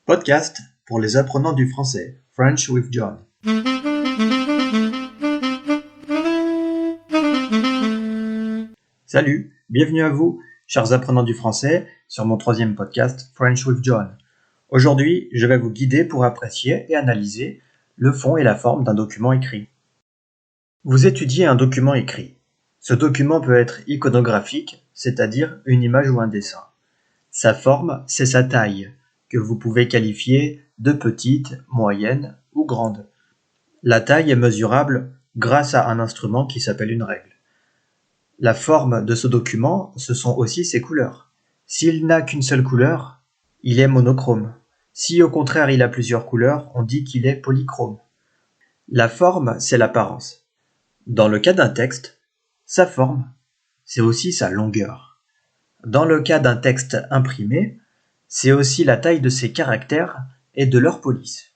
Podcast pour les apprenants du français. French with John. Salut, bienvenue à vous, chers apprenants du français, sur mon troisième podcast French with John. Aujourd'hui, je vais vous guider pour apprécier et analyser le fond et la forme d'un document écrit. Vous étudiez un document écrit. Ce document peut être iconographique, c'est-à-dire une image ou un dessin. Sa forme, c'est sa taille, que vous pouvez qualifier de petite, moyenne ou grande. La taille est mesurable grâce à un instrument qui s'appelle une règle. La forme de ce document, ce sont aussi ses couleurs. S'il n'a qu'une seule couleur, il est monochrome. Si au contraire il a plusieurs couleurs, on dit qu'il est polychrome. La forme, c'est l'apparence. Dans le cas d'un texte, sa forme, c'est aussi sa longueur. Dans le cas d'un texte imprimé, c'est aussi la taille de ses caractères et de leur police.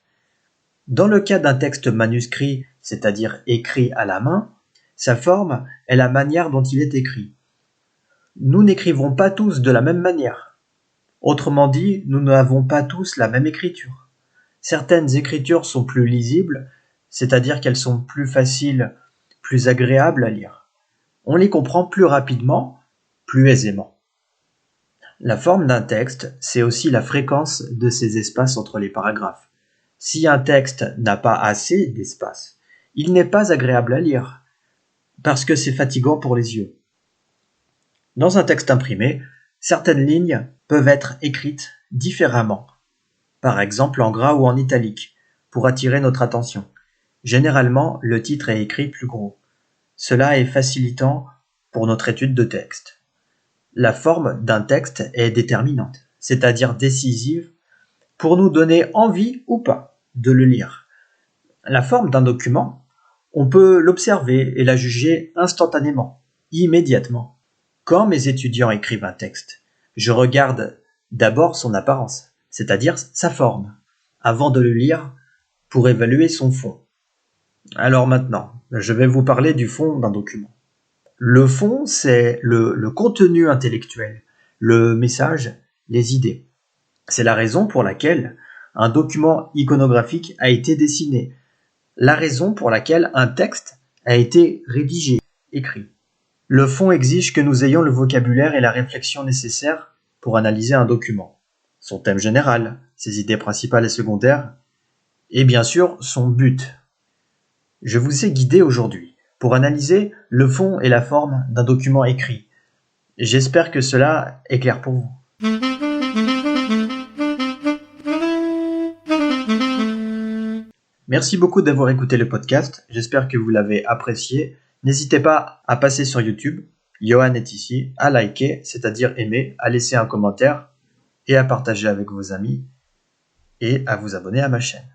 Dans le cas d'un texte manuscrit, c'est-à-dire écrit à la main, sa forme est la manière dont il est écrit. Nous n'écrivons pas tous de la même manière. Autrement dit, nous n'avons pas tous la même écriture. Certaines écritures sont plus lisibles, c'est-à-dire qu'elles sont plus faciles, plus agréables à lire. On les comprend plus rapidement, plus aisément. La forme d'un texte, c'est aussi la fréquence de ses espaces entre les paragraphes. Si un texte n'a pas assez d'espace, il n'est pas agréable à lire, parce que c'est fatigant pour les yeux. Dans un texte imprimé, certaines lignes peuvent être écrites différemment, par exemple en gras ou en italique, pour attirer notre attention. Généralement, le titre est écrit plus gros. Cela est facilitant pour notre étude de texte. La forme d'un texte est déterminante, c'est-à-dire décisive, pour nous donner envie ou pas de le lire. La forme d'un document, on peut l'observer et la juger instantanément, immédiatement. Quand mes étudiants écrivent un texte, je regarde d'abord son apparence, c'est-à-dire sa forme, avant de le lire pour évaluer son fond. Alors maintenant, je vais vous parler du fond d'un document. Le fond, c'est le contenu intellectuel, le message, les idées. C'est la raison pour laquelle un document iconographique a été dessiné, la raison pour laquelle un texte a été rédigé, écrit. Le fond exige que nous ayons le vocabulaire et la réflexion nécessaires pour analyser un document. Son thème général, ses idées principales et secondaires, et bien sûr son but. Je vous ai guidé aujourd'hui pour analyser le fond et la forme d'un document écrit. J'espère que cela est clair pour vous. Merci beaucoup d'avoir écouté le podcast, j'espère que vous l'avez apprécié. N'hésitez pas à passer sur YouTube, Johan est ici, à liker, c'est-à-dire aimer, à laisser un commentaire et à partager avec vos amis et à vous abonner à ma chaîne.